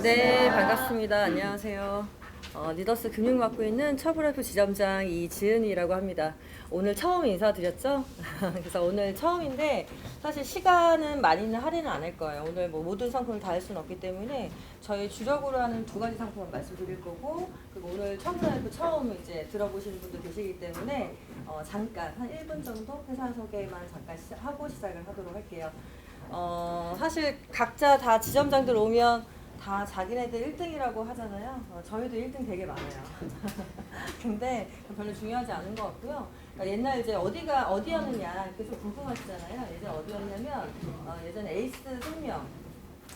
네, 반갑습니다. 안녕하세요. 리더스 금융 맡고 있는 처브라이프 지점장 이지은이라고 합니다. 오늘 처음 인사드렸죠? 그래서 오늘 처음인데 사실 시간은 많이는 할인은 안 할 거예요. 오늘 뭐 모든 상품을 다 할 수는 없기 때문에 저희 주력으로 하는 두 가지 상품을 말씀드릴 거고, 그리고 오늘 처브라이프 처음 이제 들어보시는 분도 계시기 때문에 잠깐 한 1분 정도 회사 소개만 잠깐 하고 시작을 하도록 할게요. 사실 각자 다 지점장들 오면 다 자기네들 1등이라고 하잖아요. 저희도 1등 되게 많아요. 근데 별로 중요하지 않은 것 같고요. 그러니까 옛날 이제 어디였느냐 이렇게 좀 궁금하시잖아요. 예전에 어디였냐면 예전에 에이스 생명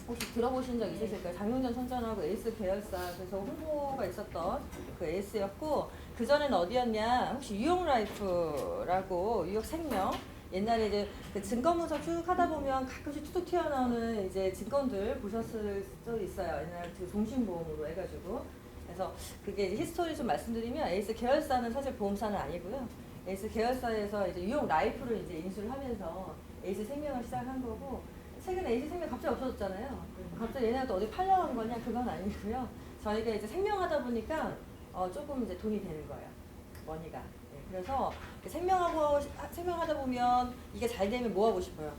혹시 들어보신 적 있으실까요? 장용전 선전하고 에이스 계열사 그래서 홍보가 있었던 그 에이스였고, 그 전에는 어디였냐? 혹시 유용라이프라고 유역생명, 옛날에 이제 그 증권문서 쭉 하다 보면 가끔씩 툭툭 튀어나오는 이제 증권들 보셨을 수도 있어요. 옛날 그 종신보험으로 해가지고. 그래서 그게 이제 히스토리 좀 말씀드리면, 에이스 계열사는 사실 보험사는 아니고요. 에이스 계열사에서 이제 유용 라이프를 이제 인수를 하면서 에이스 생명을 시작한 거고, 최근에 에이스 생명 갑자기 없어졌잖아요. 갑자기 얘네가 또 어디 팔려간 거냐? 그건 아니고요. 저희가 이제 생명하다 보니까 조금 이제 돈이 되는 거예요. 머니가. 그래서 생명하다 보면 이게 잘 되면 뭐 하고 싶어요?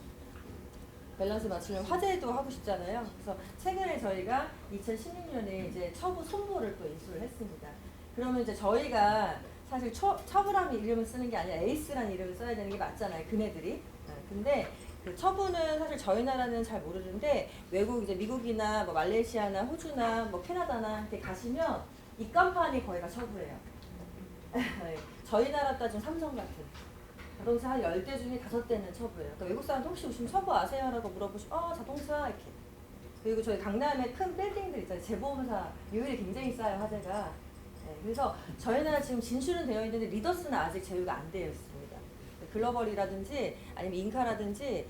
밸런스 맞추면 화재도 하고 싶잖아요. 그래서 최근에 저희가 2016년에 이제 처부 손보를 또 인수를 했습니다. 그러면 이제 저희가 사실 처부라는 이름을 쓰는 게 아니라 에이스라는 이름을 써야 되는 게 맞잖아요. 그네들이. 근데 그 처부는 사실 저희 나라는 잘 모르는데, 외국 이제 미국이나 뭐 말레이시아나 호주나 뭐 캐나다나 이렇게 가시면 입간판이 거기가 처부예요. 저희 나라 따지면 삼성 같은 자동차 한 10대 중에 5대는 처부예요. 그러니까 외국 사람들 혹시 오시면 처부 아세요? 라고 물어보시면 자동차 이렇게. 그리고 저희 강남에 큰 빌딩들 있잖아요. 재보험사 요율이 굉장히 싸요, 화재가. 그래서 저희 나라 지금 진출은 되어 있는데 리더스는 아직 제휴가 안 되어 있습니다. 글로벌이라든지 아니면 인카라든지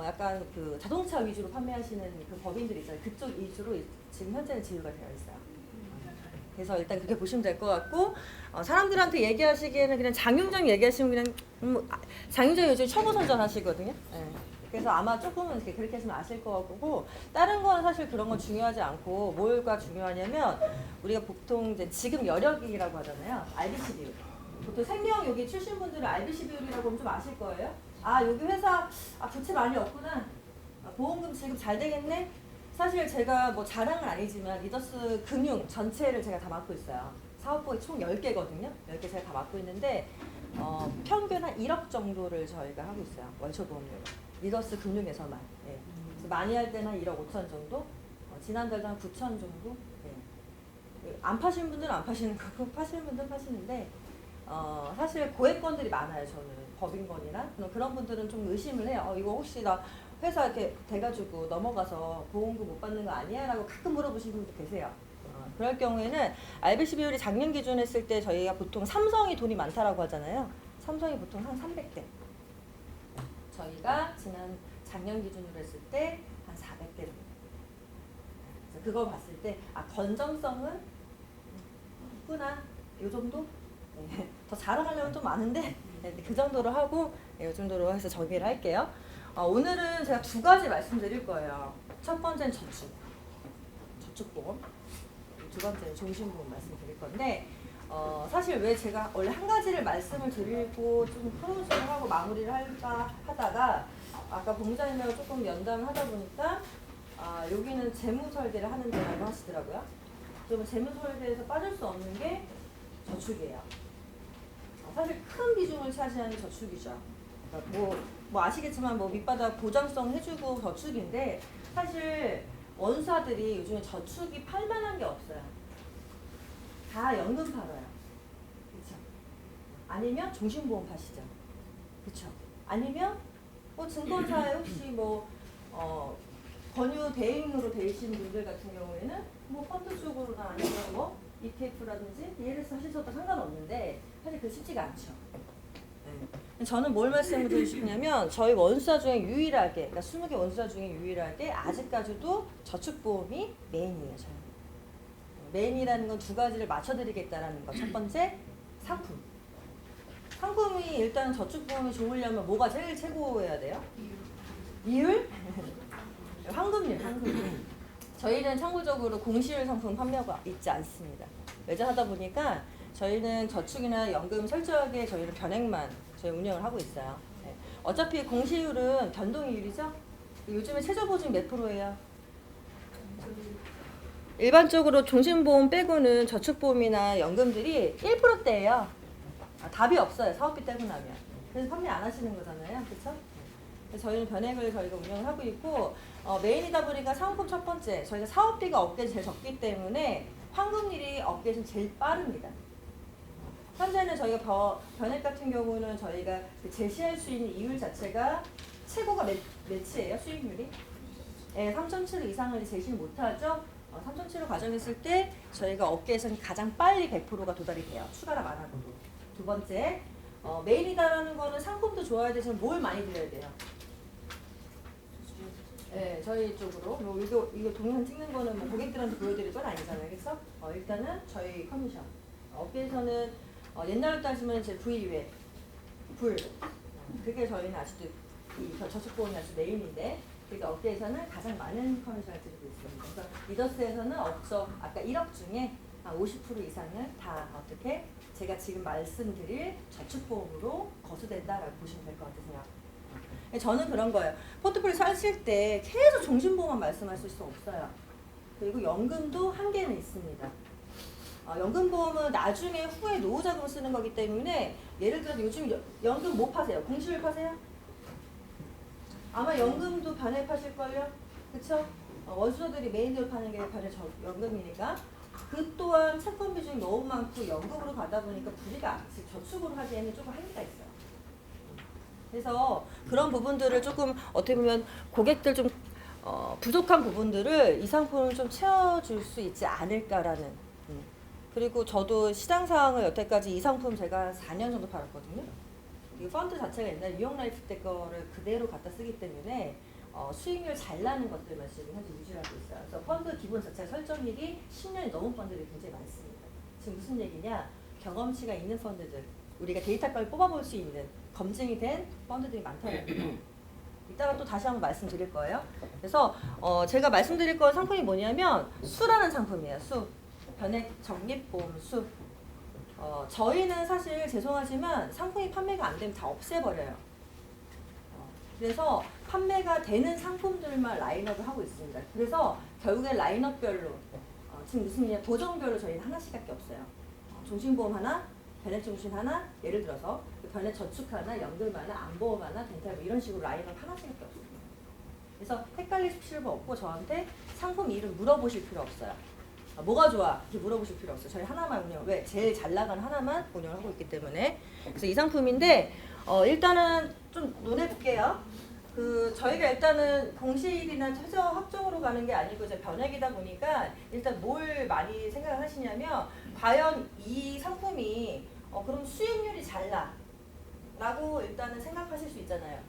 약간 그 자동차 위주로 판매하시는 그 법인들 있잖아요. 그쪽 위주로 지금 현재는 제휴가 되어 있어요. 그래서 일단 그렇게 보시면 될 것 같고, 사람들한테 얘기하시기에는 그냥 장윤정 얘기하시면 그냥 장윤정 요즘 처부 선전 하시거든요. 그래서 아마 조금은 그렇게 하시면 아실 것 같고, 다른 건 사실 그런 건 중요하지 않고, 뭐가 중요하냐면 우리가 보통 이제 지금 여력이라고 하잖아요. RBC 비율. 보통 생명 여기 출신 분들은 RBC 비율이라고 하면 좀 아실 거예요. 여기 회사 부채 많이 없구나. 보험금 지금 잘 되겠네. 사실 제가 뭐 자랑은 아니지만 리더스 금융 전체를 제가 다 맡고 있어요. 사업부가 총 10개거든요. 10개 제가 다 맡고 있는데 평균 한 1억 정도를 저희가 하고 있어요. 월초보험료. 리더스 금융에서만. 그래서 많이 할 때는 한 1억 5천 정도, 지난달도 한 9천 정도. 안 파시는 분들은 안 파시는 거고, 파시는 분들은 파시는데 사실 고액건들이 많아요. 저는 법인건이나 그런 분들은 좀 의심을 해요. 이거 혹시 나 회사 이렇게 돼가지고 넘어가서 보험금 못 받는 거 아니야? 라고 가끔 물어보시는 분도 계세요. 그럴 경우에는 RBC 비율이 작년 기준 했을 때 저희가 보통 삼성이 돈이 많다라고 하잖아요. 삼성이 보통 한 300대. 저희가 작년 기준으로 했을 때 한 400대 정도. 그래서 그걸 봤을 때 건전성은 있구나. 이 정도? 더 자랑하려면 좀 많은데 그 정도로 하고 이 정도로 해서 정리를 할게요. 오늘은 제가 두 가지 말씀드릴 거예요. 첫 번째는 저축보험. 두 번째는 종신보험 말씀드릴 건데, 사실 왜 제가 원래 한 가지를 말씀을 드리고 좀 클로징을 하고 마무리를 할까 하다가 아까 본부장님하고 조금 면담을 하다 보니까 여기는 재무설계를 하는 데라고 하시더라고요. 그러면 재무설계에서 빠질 수 없는 게 저축이에요. 사실 큰 비중을 차지하는 게 저축이죠. 그러니까 뭐 아시겠지만 뭐 밑바닥 보장성 해주고 저축인데, 사실 원사들이 요즘에 저축이 팔만한 게 없어요. 다 연금 팔아요. 그렇죠? 아니면 종신보험 파시죠. 그렇죠? 아니면 뭐 증권사에 혹시 권유 대행으로 되신 분들 같은 경우에는 뭐 펀드 쪽으로나 아니면 뭐 ETF라든지 ELS 하셔도 상관없는데, 사실 그 쉽지가 않죠. 저는 뭘 말씀드리고 싶냐면 저희 원수사 중에 유일하게, 그러니까 20개 원수사 중에 유일하게 아직까지도 저축보험이 메인이에요. 저는. 메인이라는 건 두 가지를 맞춰드리겠다라는 거. 첫 번째, 상품. 상품이 일단 저축보험이 좋으려면 뭐가 제일 최고여야 돼요? 이율? 황금률, 황금률. 저희는 참고적으로 공시율 상품 판매가 있지 않습니다. 외자하다 보니까 저희는 저축이나 연금 철저하게 저희는 변액만 저희 운영을 하고 있어요. 네. 어차피 공시율은 변동이율이죠? 요즘에 최저보증 몇 프로예요? 일반적으로 종신보험 빼고는 저축보험이나 연금들이 1%대예요. 답이 없어요. 사업비 떼고 나면. 그래서 판매 안 하시는 거잖아요. 그렇죠? 저희는 변액을 저희가 운영을 하고 있고 메인이다 보니까 상품 첫 번째 저희가 사업비가 업계에서 제일 적기 때문에 환급률이 업계에서 제일 빠릅니다. 현재는 저희가 변액 같은 경우는 저희가 제시할 수 있는 이율 자체가 최고가 몇이에요? 수익률이? 네, 3.7 이상을 제시 못하죠? 3.7을 가정했을 때 저희가 업계에서는 가장 빨리 100%가 도달이 돼요. 추가라 많아도. 두 번째, 메인이다라는 거는 상품도 좋아야 되지만 뭘 많이 드려야 돼요? 네, 저희 쪽으로. 뭐 이거 동영상 찍는 거는 뭐 고객들한테 보여드릴 건 아니잖아요. 그래서 일단은 저희 커미션. 업계에서는 옛날로 따지면 이제 V외, 불. 그게 저희는 아직도 이 저축보험이 아주 메인인데 그게 업계에서는 가장 많은 커미션을 드리고 있습니다. 그래서 리더스에서는 업적 아까 1억 중에 한 50% 이상을 다 어떻게 제가 지금 말씀드릴 저축보험으로 거수된다라고 보시면 될 것 같으세요. 저는 그런 거예요. 포트폴리오 사실 때 계속 종신보험만 말씀하실 수 없어요. 그리고 연금도 한계는 있습니다. 연금보험은 나중에 후에 노후자금을 쓰는 거기 때문에 예를 들어서 요즘 연금 뭐 파세요? 공시율 파세요? 아마 연금도 변액하실걸요? 그쵸? 원수들이 메인으로 파는 게 연금이니까 그 또한 채권 비중이 너무 많고 연금으로 가다 보니까 불이가 저축으로 하기에는 조금 한계가 있어요. 그래서 그런 부분들을 조금 어떻게 보면 고객들 좀 부족한 부분들을 이 상품을 좀 채워줄 수 있지 않을까라는 그리고 저도 시장 상황을 여태까지 이 상품 제가 4년 정도 팔았거든요. 이 펀드 자체가 옛날 뉴욕라이프 때 거를 그대로 갖다 쓰기 때문에 수익률 잘 나는 것들만 지금 현재 유지하고 있어요. 그래서 펀드 기본 자체 설정일이 10년이 넘은 펀드들이 굉장히 많습니다. 지금 무슨 얘기냐? 경험치가 있는 펀드들, 우리가 데이터까지 뽑아볼 수 있는 검증이 된 펀드들이 많다는 거예요. 이따가 또 다시 한번 말씀드릴 거예요. 그래서 제가 말씀드릴 건 상품이 뭐냐면 수라는 상품이에요. 수. 변액 적립보험 수. 저희는 사실 죄송하지만 상품이 판매가 안 되면 다 없애버려요. 그래서 판매가 되는 상품들만 라인업을 하고 있습니다. 그래서 결국에 라인업별로 지금 무슨 얘기냐 보정별로 저희는 하나씩밖에 없어요. 종신보험 하나, 변액종신 하나, 예를 들어서 변액 저축 하나, 연금 하나, 안보험 하나, 덴탈 뭐 이런 식으로 라인업 하나씩밖에 없습니다. 그래서 헷갈리실 필요가 없고 저한테 상품 이름 물어보실 필요 없어요. 뭐가 좋아? 이렇게 물어보실 필요 없어요. 저희 하나만 운영. 왜? 제일 잘 나가는 하나만 운영을 하고 있기 때문에. 그래서 이 상품인데 일단은 좀 논해 볼게요. 저희가 일단은 공시일이나 최저 확정으로 가는 게 아니고 이제 변액이다 보니까 일단 뭘 많이 생각을 하시냐면 과연 이 상품이 그럼 수익률이 잘 나? 라고 일단은 생각하실 수 있잖아요.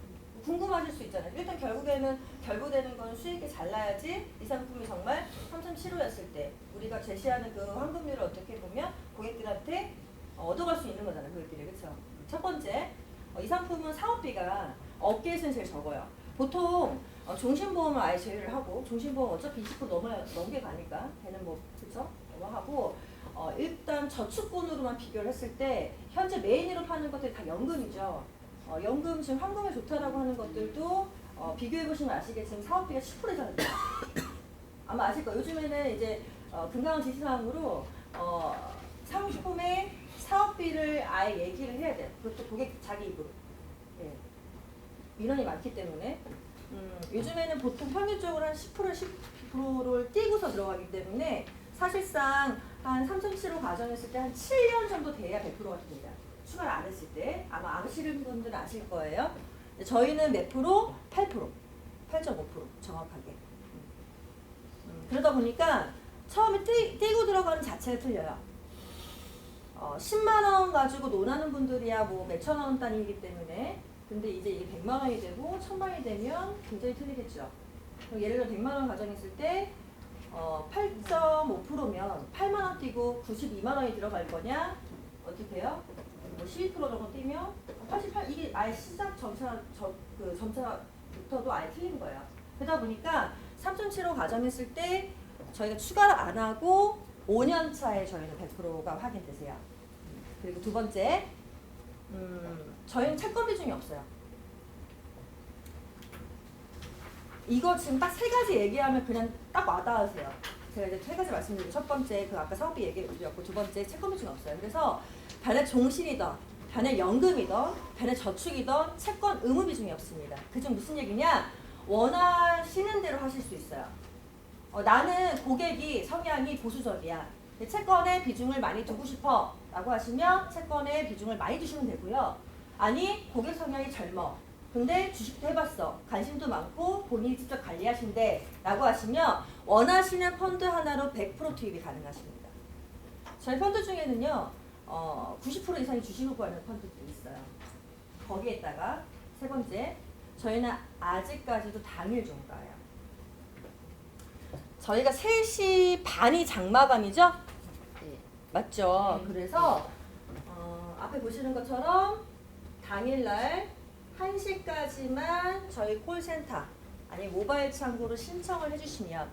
궁금하실 수 있잖아요. 일단 결부되는 건 수익이 잘 나야지 이 상품이 정말 3.75였을 때 우리가 제시하는 그 환급률을 어떻게 보면 고객들한테 얻어갈 수 있는 거잖아요. 고객들이. 그렇죠? 첫 번째, 이 상품은 사업비가 업계에서는 제일 적어요. 보통 종신보험을 아예 제외를 하고 종신보험 어차피 20% 넘게 가니까 걔는 뭐 그렇죠? 넘어가고 일단 저축권으로만 비교를 했을 때 현재 메인으로 파는 것들이 다 연금이죠. 연금 지금 환급에 좋다라고 하는 것들도 비교해보시면 아시겠지만 사업비가 10%잖아요. 아마 아실 거예요. 요즘에는 이제 금강원 지시사항으로 상품의 사업비를 아예 얘기를 해야 돼요. 그것도 고객 자기 입으로. 예. 민원이 많기 때문에 요즘에는 보통 평균적으로 한 10%, 10%를 띄고서 들어가기 때문에 사실상 한 3.75 가정했을 때 한 7년 정도 돼야 100%가 됩니다. 추가를 안 했을 때 아마 아시는 분들은 아실 거예요. 저희는 몇 프로? 8%, 8.5% 정확하게. 그러다 보니까 처음에 띄고 들어가는 자체가 틀려요. 10만 원 가지고 논하는 분들이야 뭐 몇천 원 단위이기 때문에. 근데 이제 이게 100만 원이 되고 1000만 원이 되면 굉장히 틀리겠죠. 예를 들어 100만 원 가정했을 때 8.5%면 8만 원 띄고 92만 원이 들어갈 거냐? 어떻게 해요? 뭐 12% 정도 띄면 88, 이게 아예 시작 점차부터도 아예 틀린 거예요. 그러다 보니까 3.75 가정했을 때 저희가 추가를 안 하고 5년 차에 저희는 100%가 확인되세요. 그리고 두 번째, 저희는 채권 비중이 없어요. 이거 지금 딱 세 가지 얘기하면 그냥 딱 와닿으세요. 제가 이제 세 가지 말씀드리고 첫 번째 그 아까 사업비 얘기드렸고 두 번째 채권 비중이 없어요. 그래서 반의 종신이든 반의 연금이든 반의 저축이든 채권 의무 비중이 없습니다. 그중 무슨 얘기냐? 원하시는 대로 하실 수 있어요. 나는 고객이 성향이 보수적이야. 채권에 비중을 많이 두고 싶어 라고 하시면 채권에 비중을 많이 두시면 되고요. 아니 고객 성향이 젊어. 근데 주식도 해봤어. 관심도 많고 본인이 직접 관리하신대 라고 하시면 원하시는 펀드 하나로 100% 투입이 가능하십니다. 저희 펀드 중에는요 90% 이상이 주식을 구하는 펀드들이 있어요. 거기에다가 세 번째, 저희는 아직까지도 당일 종가예요. 저희가 3시 반이 장마감이죠? 네. 맞죠? 그래서 앞에 보시는 것처럼 당일날 1시까지만 저희 콜센터 아니 모바일 창구로 신청을 해주시면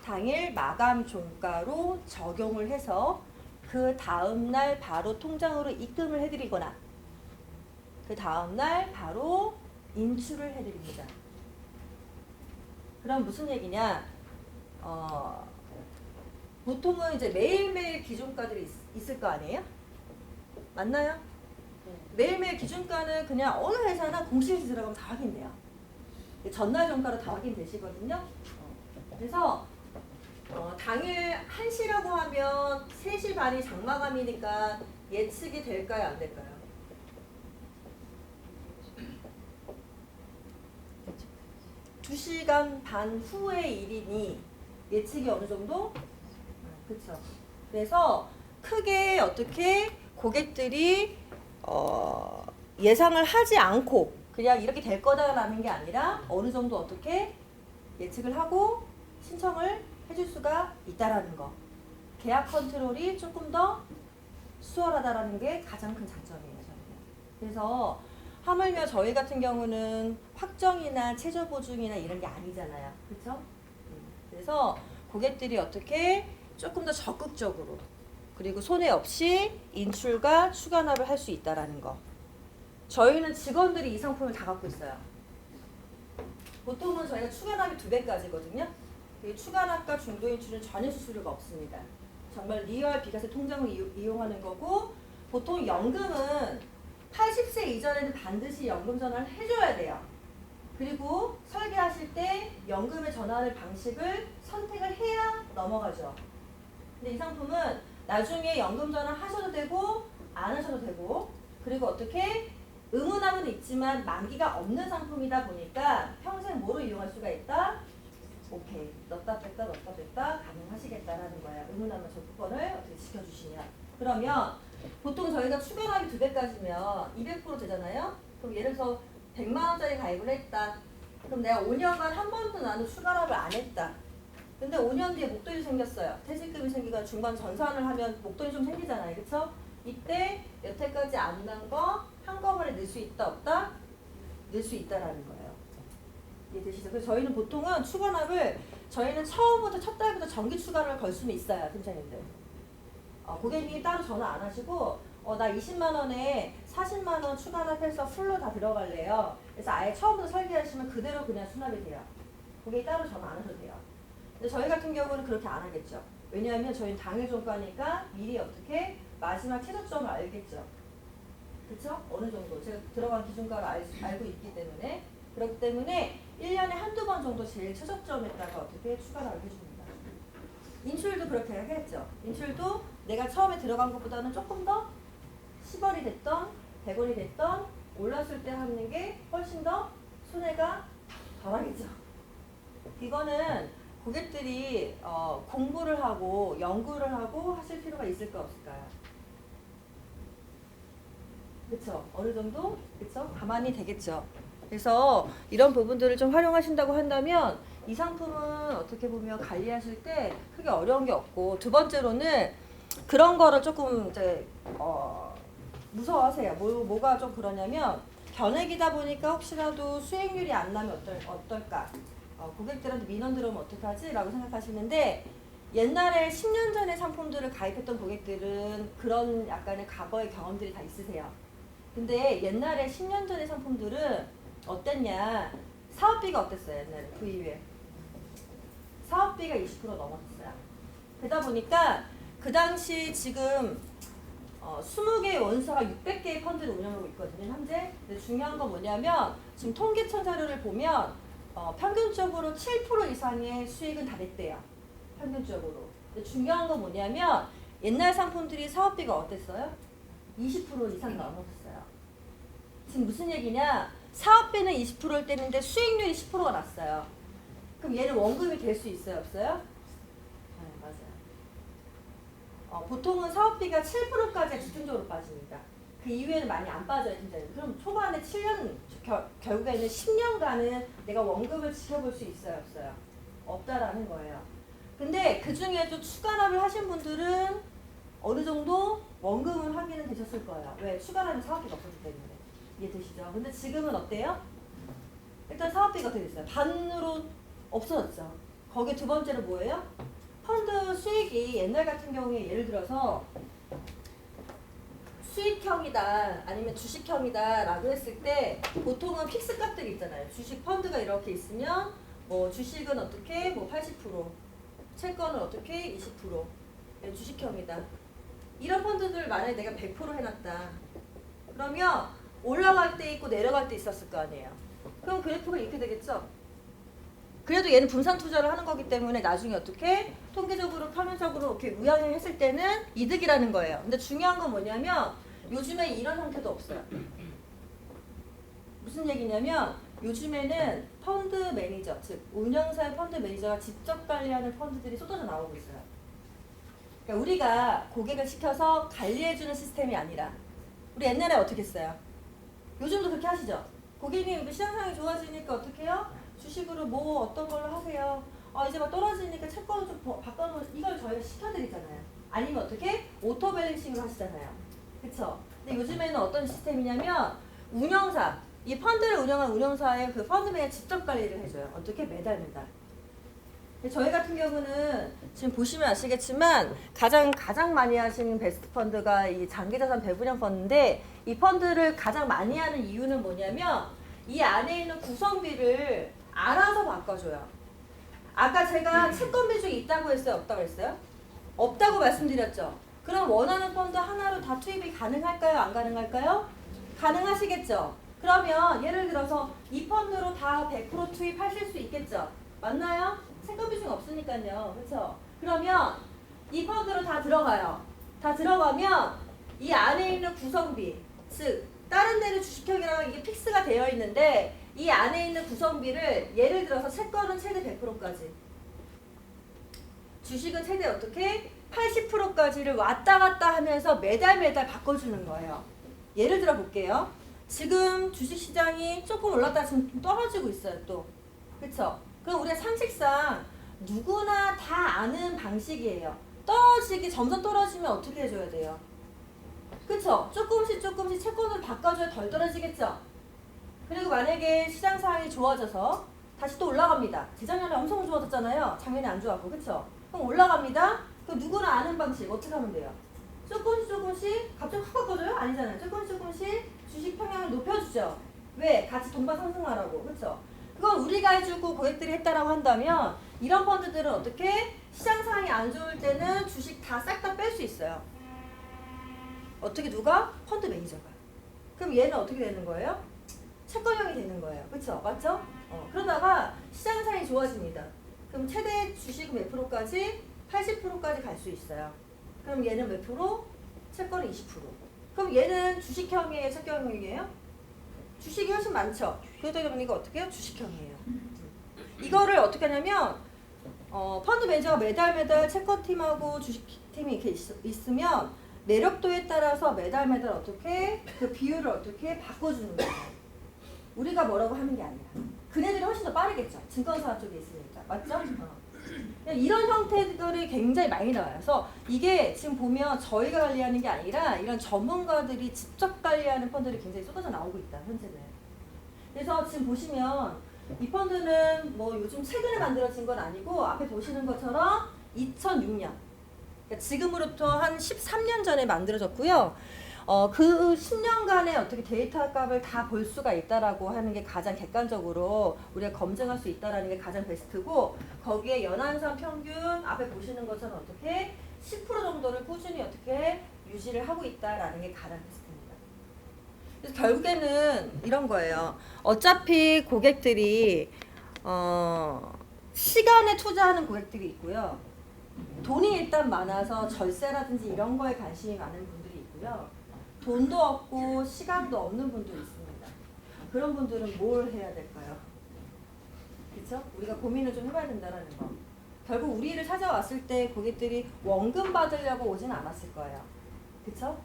당일 마감 종가로 적용을 해서 그 다음날 바로 통장으로 입금을 해드리거나 그 다음날 바로 인출을 해드립니다. 그럼 무슨 얘기냐? 보통은 이제 매일매일 기준가들이 있을 거 아니에요? 맞나요? 매일매일 기준가는 그냥 어느 회사나 공시일지 들어가면 다 확인돼요. 전날 종가로 다 확인되시거든요. 그래서 당일 1시라고 하면 3시 반이 장마감이니까 예측이 될까요? 안 될까요? 그렇죠. 2시간 반 후의 일이니 예측이 어느 정도? 그렇죠. 그래서 크게 어떻게 고객들이 예상을 하지 않고 그냥 이렇게 될 거다라는 게 아니라 어느 정도 어떻게 예측을 하고 신청을 해줄 수가 있다라는 거. 계약 컨트롤이 조금 더 수월하다라는 게 가장 큰 장점이에요. 저희는. 그래서 하물며 저희 같은 경우는 확정이나 최저 보증이나 이런 게 아니잖아요. 그렇죠? 그래서 고객들이 어떻게 조금 더 적극적으로 그리고 손해 없이 인출과 추가납을 할 수 있다라는 거. 저희는 직원들이 이 상품을 다 갖고 있어요. 보통은 저희가 추가납이 2배까지거든요. 추가납과 중도인출은 전혀 수수료가 없습니다. 정말 리얼 비과세 통장을 이용하는 거고 보통 연금은 80세 이전에는 반드시 연금 전환을 해줘야 돼요. 그리고 설계하실 때 연금에 전환할 방식을 선택을 해야 넘어가죠. 근데 이 상품은 나중에 연금 전환 하셔도 되고 안 하셔도 되고 그리고 어떻게 의무납은 있지만 만기가 없는 상품이다 보니까 평생 뭐로 이용할 수가 있다? 오케이. 넣었다 뺐다 가능하시겠다라는 거예요. 의무납은 조건을 어떻게 지켜주시냐. 그러면 보통 저희가 추가납이 2배까지면 200% 되잖아요. 그럼 예를 들어서 100만 원짜리 가입을 했다. 그럼 내가 5년간 한 번도 나는 추가납을 안 했다. 근데 5년 뒤에 목돈이 생겼어요. 퇴직금이 생기거나 중반 전산을 하면 목돈이 좀 생기잖아요. 그쵸? 이때 여태까지 안 난 거 한꺼번에 넣을 수 있다 없다? 넣을 수 있다라는 거예요. 이해되시죠? 그래서 저희는 보통은 추가납을 저희는 처음부터 첫 달부터 정기 추가를 걸 수는 있어요. 팀장님들. 고객님이 따로 전화 안 하시고 나 20만 원에 40만 원 추가납해서 풀로 다 들어갈래요. 그래서 아예 처음부터 설계하시면 그대로 그냥 수납이 돼요. 고객이 따로 전화 안 하셔도 돼요. 근데 저희 같은 경우는 그렇게 안 하겠죠. 왜냐하면 저희는 당일 종가니까 미리 어떻게 마지막 최저점을 알겠죠. 그쵸? 어느 정도 제가 들어간 기준가를 알고 있기 때문에 그렇기 때문에 1년에 한두 번 정도 제일 최저점에다가 어떻게 추가를 해줍니다. 인출도 그렇게 하겠죠. 인출도 내가 처음에 들어간 것보다는 조금 더 10원이 됐던 100원이 됐던 올랐을 때 하는 게 훨씬 더 손해가 덜하겠죠. 이거는 고객들이 공부를 하고 연구를 하고 하실 필요가 있을까 없을까요? 그렇죠? 어느 정도 그렇죠? 가만히 되겠죠. 그래서 이런 부분들을 좀 활용하신다고 한다면 이 상품은 어떻게 보면 관리하실 때 크게 어려운 게 없고, 두 번째로는 그런 거를 조금 이제 무서워하세요. 뭐가 좀 그러냐면 견액이다 보니까 혹시라도 수익률이 안 나면 어떨까? 고객들한테 민원 들어오면 어떡하지? 라고 생각하시는데, 옛날에 10년 전에 상품들을 가입했던 고객들은 그런 약간의 과거의 경험들이 다 있으세요. 근데 옛날에 10년 전의 상품들은 어땠냐? 사업비가 어땠어요? 옛날에 그 이후에 사업비가 20% 넘었어요. 그러다 보니까 그 당시 지금 20개의 원사가 600개의 펀드를 운영하고 있거든요, 현재. 근데 중요한 건 뭐냐면 지금 통계청 자료를 보면 평균적으로 7% 이상의 수익은 다 냈대요. 평균적으로. 근데 중요한 건 뭐냐면 옛날 상품들이 사업비가 어땠어요? 20% 이상 넘었어요. 지금 무슨 얘기냐? 사업비는 20%를 떼는데 수익률이 10%가 났어요. 그럼 얘는 원금이 될 수 있어요, 없어요? 네, 맞아요. 보통은 사업비가 7%까지 집중적으로 빠집니다. 그 이후에는 많이 안 빠져요, 진짜. 그럼 초반에 7년, 결국에는 10년간은 내가 원금을 지켜볼 수 있어요, 없어요? 없다라는 거예요. 근데 그 중에도 추가납을 하신 분들은 어느 정도 원금은 확인은 되셨을 거예요. 왜? 추가납이 사업비가 없었기 때문에. 이해되시죠? 근데 지금은 어때요? 일단 사업비가 어떻게 됐어요? 반으로 없어졌죠. 거기에 두 번째로 뭐예요? 펀드 수익이 옛날 같은 경우에 예를 들어서 수익형이다 아니면 주식형이다 라고 했을 때 보통은 픽스 값들이 있잖아요. 주식 펀드가 이렇게 있으면 뭐 주식은 어떻게 뭐 80%, 채권은 어떻게 20%, 주식형이다. 이런 펀드들 만약에 내가 100% 해놨다. 그러면 올라갈 때 있고 내려갈 때 있었을 거 아니에요. 그럼 그래프가 이렇게 되겠죠? 그래도 얘는 분산 투자를 하는 거기 때문에 나중에 어떻게 통계적으로 표면적으로 이렇게 우양했을 때는 이득이라는 거예요. 근데 중요한 건 뭐냐면 요즘에 이런 형태도 없어요. 무슨 얘기냐면 요즘에는 펀드 매니저, 즉 운영사의 펀드 매니저가 직접 관리하는 펀드들이 쏟아져 나오고 있어요. 그러니까 우리가 고객을 시켜서 관리해주는 시스템이 아니라, 우리 옛날에 어떻게 했어요? 요즘도 그렇게 하시죠? 고객님, 시장 상황이 좋아지니까 어떻게 해요? 주식으로 뭐 어떤 걸로 하세요? 이제 막 떨어지니까 채권을 좀 바꿔놓은, 이걸 저희가 시켜드리잖아요. 아니면 어떻게? 오토 밸런싱을 하시잖아요. 그쵸? 근데 요즘에는 어떤 시스템이냐면 운영사, 이 펀드를 운영한 운영사의 그 펀드 매니저 직접 관리를 해줘요. 어떻게? 매달. 저희 같은 경우는 지금 보시면 아시겠지만 가장 많이 하시는 베스트 펀드가 이 장기자산 배분형 펀드인데, 이 펀드를 가장 많이 하는 이유는 뭐냐면 이 안에 있는 구성비를 알아서 바꿔줘요. 아까 제가 채권 비중이 있다고 했어요, 없다고 했어요? 없다고 말씀드렸죠. 그럼 원하는 펀드 하나로 다 투입이 가능할까요, 안 가능할까요? 가능하시겠죠. 그러면 예를 들어서 이 펀드로 다 100% 투입하실 수 있겠죠. 맞나요? 채권 비중 없으니까요. 그렇죠? 그러면 이 펀드로 다 들어가요. 다 들어가면 이 안에 있는 구성비, 즉 다른 데는 주식형이랑 이게 픽스가 되어 있는데 이 안에 있는 구성비를 예를 들어서 채권은 최대 100%까지, 주식은 최대 어떻게 80%까지를 왔다 갔다 하면서 매달 바꿔주는 거예요. 예를 들어 볼게요. 지금 주식시장이 조금 올랐다 지금 떨어지고 있어요, 또. 그쵸? 그럼 우리가 상식상 누구나 다 아는 방식이에요. 점점 떨어지면 어떻게 해줘야 돼요? 그쵸? 조금씩 채권을 바꿔줘야 덜 떨어지겠죠? 그리고 만약에 시장 상황이 좋아져서 다시 또 올라갑니다. 재작년에 엄청 좋아졌잖아요. 작년에 안 좋았고, 그쵸? 그럼 올라갑니다. 그럼 누구나 아는 방식 어떻게 하면 돼요? 조금씩 갑자기 확 바꿔줘요? 아니잖아요. 조금씩 주식 평양을 높여주죠. 왜? 같이 동반 상승하라고. 그쵸? 그건 우리가 해주고 고객들이 했다라고 한다면 이런 펀드들은 어떻게? 시장 상황이 안 좋을 때는 주식 다 싹 다 뺄 수 있어요. 어떻게 누가? 펀드 매니저가. 그럼 얘는 어떻게 되는 거예요? 채권형이 되는 거예요. 그쵸? 맞죠? 그러다가 시장 상황이 좋아집니다. 그럼 최대 주식은 몇 프로까지? 80%까지 갈 수 있어요. 그럼 얘는 몇 프로? 채권은 20%. 그럼 얘는 주식형이에요? 채권형이에요? 주식이 훨씬 많죠? 그러다 보니까 어떻게 해요? 주식형이에요. 이거를 어떻게 하냐면 펀드 매니저가 매달 채권팀하고 주식팀이 이렇게 있으면 매력도에 따라서 매달 어떻게 그 비율을 어떻게 바꿔주는 거예요. 우리가 뭐라고 하는 게 아니라. 그네들이 훨씬 더 빠르겠죠. 증권사 쪽에 있으니까. 맞죠? 이런 형태들이 굉장히 많이 나와요. 그래서 이게 지금 보면 저희가 관리하는 게 아니라 이런 전문가들이 직접 관리하는 펀드들이 굉장히 쏟아져 나오고 있다. 현재는. 그래서 지금 보시면 이 펀드는 뭐 요즘 최근에 만들어진 건 아니고 앞에 보시는 것처럼 2006년 그러니까 지금으로부터 한 13년 전에 만들어졌고요. 그 10년간의 어떻게 데이터 값을 다 볼 수가 있다라고 하는 게 가장 객관적으로 우리가 검증할 수 있다라는 게 가장 베스트고 거기에 연한선 평균 앞에 보시는 것처럼 어떻게 10% 정도를 꾸준히 어떻게 유지를 하고 있다라는 게 가장 베스트입니다. 그래서 결국에는 이런 거예요. 어차피 고객들이 시간에 투자하는 고객들이 있고요. 돈이 일단 많아서 절세라든지 이런 거에 관심이 많은 분들이 있고요. 돈도 없고 시간도 없는 분도 있습니다. 그런 분들은 뭘 해야 될까요? 그렇죠? 우리가 고민을 좀 해봐야 된다는 거. 결국 우리를 찾아왔을 때 고객들이 원금 받으려고 오진 않았을 거예요. 그렇죠?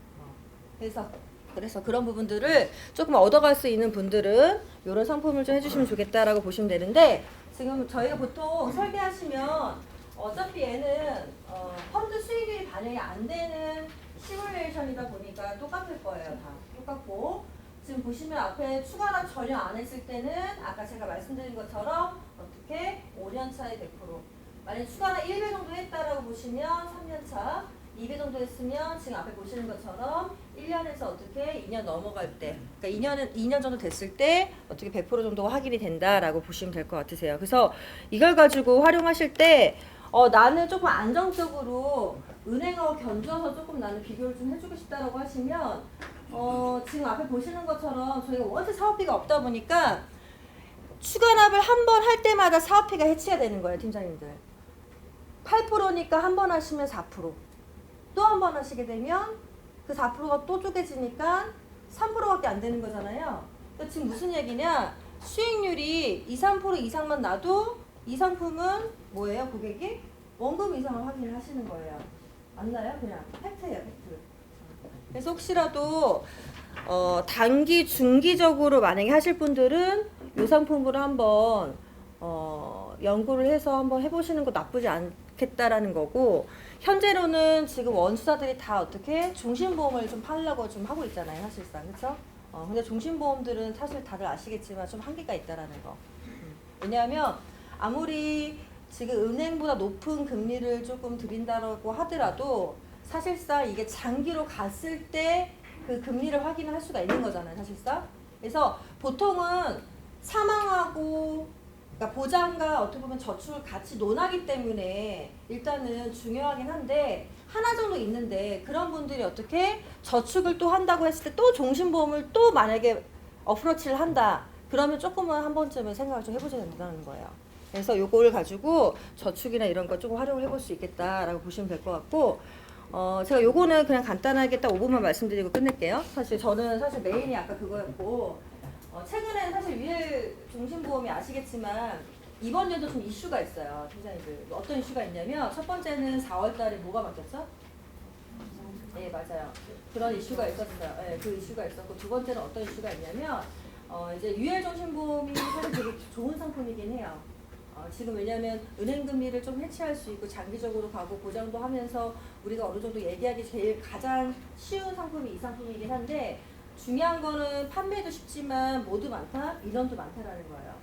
그래서 그런 부분들을 조금 얻어갈 수 있는 분들은 이런 상품을 좀 해주시면 좋겠다라고 보시면 되는데 지금 저희가 보통 설계하시면 어차피 얘는 펀드 수익률이 반영이 안 되는 시뮬레이션이다 보니까 똑같을 거예요. 다 똑같고 지금 보시면 앞에 추가나 전혀 안 했을 때는 아까 제가 말씀드린 것처럼 어떻게 5년 차에 100% 만약 추가나 1배 정도 했다라고 보시면 3년 차 2배 정도 했으면 지금 앞에 보시는 것처럼 1년에서 어떻게 2년 넘어갈 때 그러니까 2년 정도 됐을 때 어떻게 100% 정도가 확인이 된다라고 보시면 될 것 같으세요. 그래서 이걸 가지고 활용하실 때 나는 조금 안정적으로 은행하고 견주어서 조금 나는 비교를 좀 해주고 싶다라고 하시면 지금 앞에 보시는 것처럼 저희가 원체 사업비가 없다 보니까 추가납을 한 번 할 때마다 사업비가 해치가 되는 거예요. 팀장님들 8%니까 한 번 하시면 4% 또 한 번 하시게 되면 그 4%가 또 쪼개지니까 3%밖에 안 되는 거잖아요. 그러니까 지금 무슨 얘기냐 수익률이 2, 3% 이상만 나도 이 상품은 뭐예요? 고객이 원금 이상을 확인을 하시는 거예요. 맞나요? 그냥 팩트예요, 팩트. 그래서 혹시라도 단기, 중기적으로 만약에 하실 분들은 이 상품으로 한번 연구를 해서 한번 해보시는 거 나쁘지 않겠다라는 거고 현재로는 지금 원수사들이 다 어떻게 종신보험을 좀 팔려고 좀 하고 있잖아요, 사실상. 그렇죠? 근데 종신보험들은 사실 다들 아시겠지만 좀 한계가 있다라는 거. 왜냐하면 아무리 지금 은행보다 높은 금리를 조금 드린다고 하더라도 사실상 이게 장기로 갔을 때 그 금리를 확인할 수가 있는 거잖아요, 사실상. 그래서 보통은 사망하고 그러니까 보장과 어떻게 보면 저축을 같이 논하기 때문에 일단은 중요하긴 한데 하나 정도 있는데 그런 분들이 어떻게 저축을 또 한다고 했을 때 또 종신보험을 또 만약에 어프로치를 한다 그러면 조금은 한 번쯤은 생각을 좀 해보셔야 된다는 거예요. 그래서 요거를 가지고 저축이나 이런 거 조금 활용을 해볼 수 있겠다라고 보시면 될 것 같고 제가 요거는 그냥 간단하게 딱 5분만 말씀드리고 끝낼게요. 사실 저는 메인이 아까 그거였고 최근에는 사실 위엘 종신보험이 아시겠지만 이번 연도 좀 이슈가 있어요. 팀장님들 어떤 이슈가 있냐면 첫 번째는 4월 달에 뭐가 바뀌었죠? 네 맞아요. 그런 이슈가 있었어요. 네, 그 이슈가 있었고 두 번째는 어떤 이슈가 있냐면 이제 위엘 종신보험이 사실 되게 좋은 상품이긴 해요. 지금 왜냐하면 은행 금리를 좀 해치할 수 있고 장기적으로 가고 보장도 하면서 우리가 어느 정도 얘기하기 제일 가장 쉬운 상품이 이 상품이긴 한데 중요한 거는 판매도 쉽지만 뭐도 많다? 인원도 많다라는 거예요.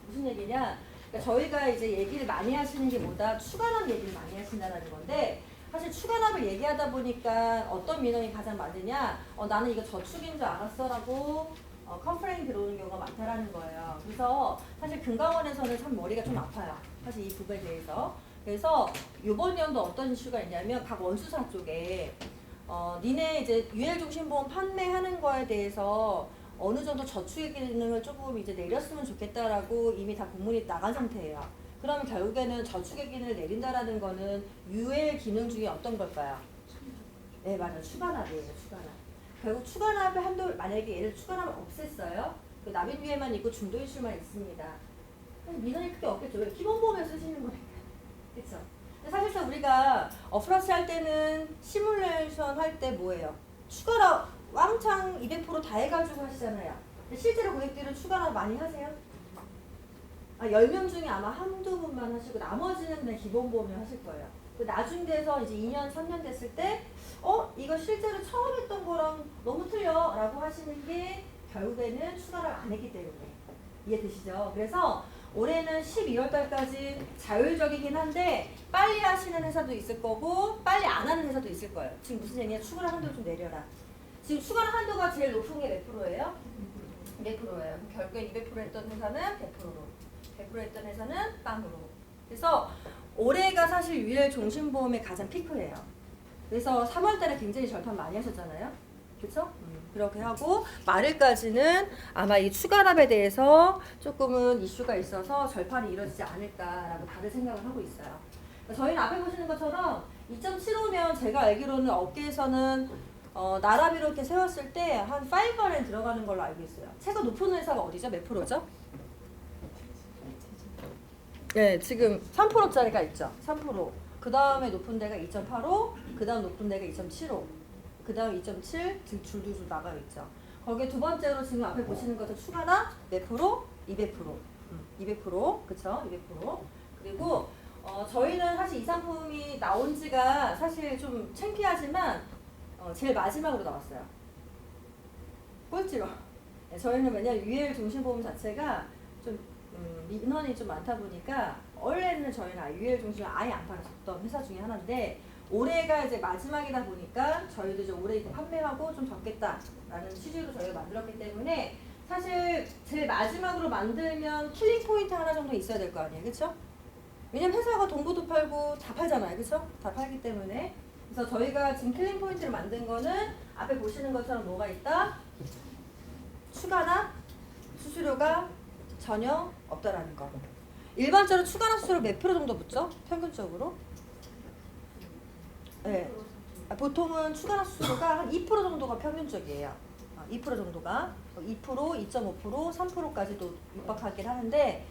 무슨 얘기냐? 그러니까 저희가 이제 얘기를 많이 하시는 게 뭐다? 추가납 얘기를 많이 하신다는 건데 사실 추가납을 얘기하다 보니까 어떤 민원이 가장 많으냐? 나는 이거 저축인 줄 알았어라고 컴플레인 들어오는 경우가 많다라는 거예요. 그래서 사실 금감원에서는 참 머리가 좀 아파요. 사실 이 부분에 대해서. 그래서 이번 연도 어떤 이슈가 있냐면 각 원수사 쪽에 니네 이제 유엘 종신보험 판매하는 거에 대해서 어느 정도 저축의 기능을 조금 이제 내렸으면 좋겠다라고 이미 다 공문이 나간 상태예요. 그러면 결국에는 저축의 기능을 내린다라는 거는 유엘 기능 중에 어떤 걸까요? 네 맞아요. 추가납이에요. 추가납. 결국 추가납을 한도 만약에 얘를 추가납을 없앴어요. 그 납입유예만 있고 중도 이슈만 있습니다. 민원이 크게 없겠죠. 왜 기본보험에 쓰시는 거니까. 그렇죠. 사실상 우리가 어프로치 할 때는 시뮬레이션 할 때 뭐예요? 추가로 왕창 200%다 해가지고 하시잖아요. 근데 실제로 고객들은 추가로 많이 하세요? 10명 중에 아마 한두 분만 하시고 나머지는 그냥 기본 보험을 하실 거예요. 나중 돼서 이제 2년, 3년 됐을 때 이거 실제로 처음 했던 거랑 너무 틀려 라고 하시는 게 결국에는 추가를 안 했기 때문에 이해되시죠? 그래서 올해는 12월 달까지 자율적이긴 한데 빨리 하시는 회사도 있을 거고 빨리 안 하는 회사도 있을 거예요. 지금 무슨 얘기냐? 추가를 한도 좀 내려라. 지금 추가를 한도가 제일 높은 게 몇 프로예요? 200%예요. 결국에 200% 했던 회사는 100%로 100% 했던 회사는 빵으로. 그래서 올해가 사실 유일 종신보험의 가장 피크예요. 그래서 3월 달에 굉장히 절판 많이 하셨잖아요. 그렇죠? 그렇게 하고 말일까지는 아마 이 추가납에 대해서 조금은 이슈가 있어서 절판이 이루어지지 않을까라고 다들 생각을 하고 있어요. 저희는 앞에 보시는 것처럼 2.75면 제가 알기로는 업계에서는 나라비로 이렇게 세웠을 때 한 5안에 들어가는 걸로 알고 있어요. 최고 높은 회사가 어디죠? 몇 프로죠? 네, 지금 3%짜리가 있죠. 3%. 그 다음에 높은 데가 2.85, 그 다음 높은 데가 2.75, 그 다음 2.7, 지금 줄줄줄 나가 있죠. 거기에 두 번째로 지금 앞에 보시는 것도 추가나 몇 프로? 200%. 200%. 그쵸? 200%. 그리고 저희는 사실 이 상품이 나온 지가 사실 좀 창피하지만 제일 마지막으로 나왔어요. 꼴찌로. 네, 저희는 왜냐면 UL 종신보험 자체가 좀 민원이 좀 많다 보니까 원래는 저희는 UL 종신을 아예 안 팔았었던 회사 중에 하나인데 올해가 이제 마지막이다 보니까 저희도 이제 올해 판매하고 좀 적겠다라는 취지로 저희가 만들었기 때문에 사실 제일 마지막으로 만들면 킬링 포인트 하나 정도 있어야 될 거 아니에요, 그렇죠? 왜냐면 회사가 동부도 팔고 다 팔잖아요, 그렇죠? 다 팔기 때문에 그래서 저희가 지금 킬링 포인트를 만든 거는 앞에 보시는 것처럼 뭐가 있다? 추가나 수수료가 전혀 없다라는 거. 일반적으로 추가나 수수료 몇 프로 정도 붙죠? 평균적으로? 네. 보통은 추가나 수수료가 한 2% 정도가 평균적이에요. 2% 정도가 2%, 2.5%, 3%까지도 육박하긴 하는데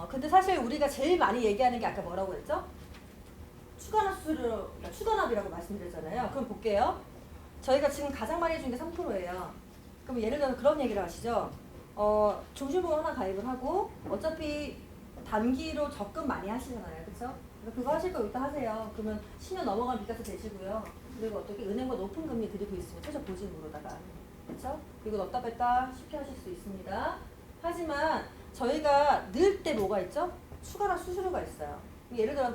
근데 사실 우리가 제일 많이 얘기하는 게 아까 뭐라고 했죠? 추가나 수수료, 추가납이라고 말씀드렸잖아요. 그럼 볼게요. 저희가 지금 가장 많이 해준 게 3%예요. 그럼 예를 들어 그런 얘기를 하시죠. 종신보험 하나 가입을 하고 어차피 단기로 적금 많이 하시잖아요. 그렇죠? 그거 하실 거 이따 하세요. 그러면 10년 넘어가면 비과세 되시고요. 그리고 어떻게 은행과 높은 금리 드리고 있으면 최저 보증으로다가 그렇죠? 그리고 넣다 뺐다 쉽게 하실 수 있습니다. 하지만 저희가 넣을 때 뭐가 있죠? 추가나 수수료가 있어요. 예를 들어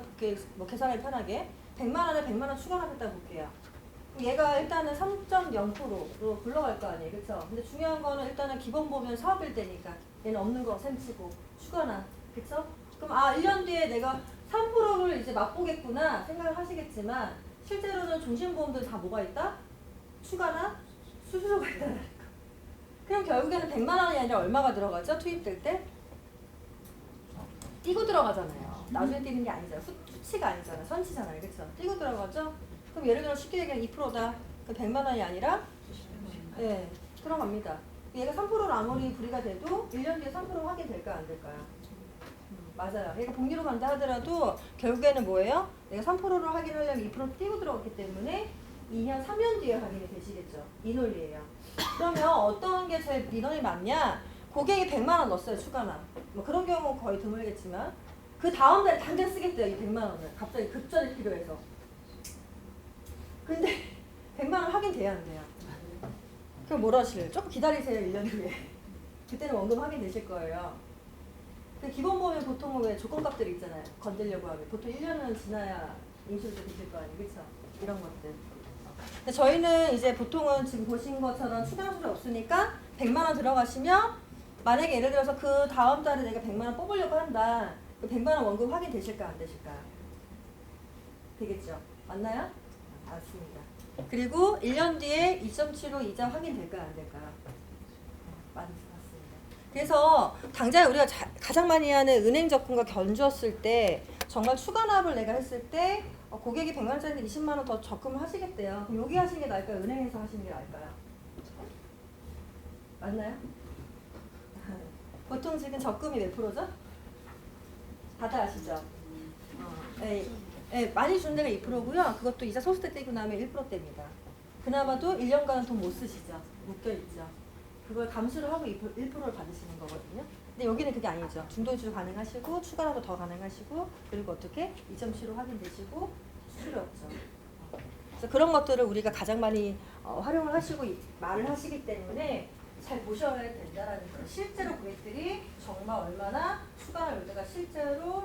뭐 계산을 편하게 100만 원에 100만 원 추가하겠다 볼게요. 얘가 일단은 3.0%로 굴러갈 거 아니에요, 그렇죠? 근데 중요한 거는 일단은 기본 보면 사업일 때니까 얘는 없는 거 셈치고 추가나, 그렇죠? 그럼 1년 뒤에 내가 3%를 이제 맛보겠구나 생각을 하시겠지만 실제로는 종신보험들 다 뭐가 있다? 추가나 수수료가 있다는 거. 그럼 결국에는 100만 원이 아니라 얼마가 들어가죠? 투입될 때? 띄고 들어가잖아요. 나중에 띄는 게 아니잖아요. 수치가 아니잖아요. 선치잖아요. 그렇죠? 띄고 들어가죠? 그럼 예를 들어 쉽게 얘기하면 2%다. 그 100만 원이 아니라 네, 들어갑니다. 얘가 3%로 아무리 불이가 돼도 1년 뒤에 3% 확인될까요? 안 될까요? 맞아요. 얘가 복리로 간다 하더라도 결국에는 뭐예요? 내가 3%를 확인하려면 2% 띄고 들어갔기 때문에 2년, 3년 뒤에 확인이 되시겠죠. 이 논리예요. 그러면 어떤 게 제일 민원이 많냐? 고객이 100만 원 넣었어요. 추가나. 뭐 그런 경우 거의 드물겠지만 그 다음 달에 당장 쓰겠대요. 이 100만 원을. 갑자기 급전이 필요해서. 근데 100만 원 확인돼야 안 돼요. 그럼 뭐라 하실래요? 조금 기다리세요. 1년 후에. 그때는 원금 확인되실 거예요. 그 기본보험에 보통은 왜 조건값들이 있잖아요. 건들려고 하면. 보통 1년은 지나야 인슈런스 되실 거 아니에요. 그쵸? 이런 것들. 근데 저희는 이제 보통은 지금 보신 것처럼 추가 수수료 없으니까 100만 원 들어가시면 만약에 예를 들어서 그 다음 달에 내가 100만 원 뽑으려고 한다. 그 100만 원 원금 확인되실까 안 되실까? 되겠죠? 맞나요? 맞습니다. 그리고 1년 뒤에 2.75 이자 확인될까 안 될까? 맞습니다. 그래서 당장 우리가 가장 많이 하는 은행 적금과 견주었을 때 정말 추가납을 내가 했을 때 고객이 100만 원짜리 20만 원 더 적금을 하시겠대요. 그럼 여기 하시는 게 나을까요? 은행에서 하시는 게 나을까요? 맞나요? 보통 지금 적금이 몇 프로죠? 다들 아시죠? 네. 예, 많이 주는 데가 2%고요. 그것도 이자 소수대 떼고 나면 1%대입니다. 그나마도 1년간은 돈 못 쓰시죠. 묶여있죠. 그걸 감수를 하고 1%를 받으시는 거거든요. 근데 여기는 그게 아니죠. 중도이주 가능하시고 추가라도 더 가능하시고 그리고 어떻게 2.75 확인되시고 수수료 없죠. 그래서 그런 것들을 우리가 가장 많이 활용을 하시고 말을 하시기 때문에 잘 보셔야 된다라는 거예요. 실제로 고객들이 정말 얼마나 추가 요소가 실제로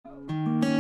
네.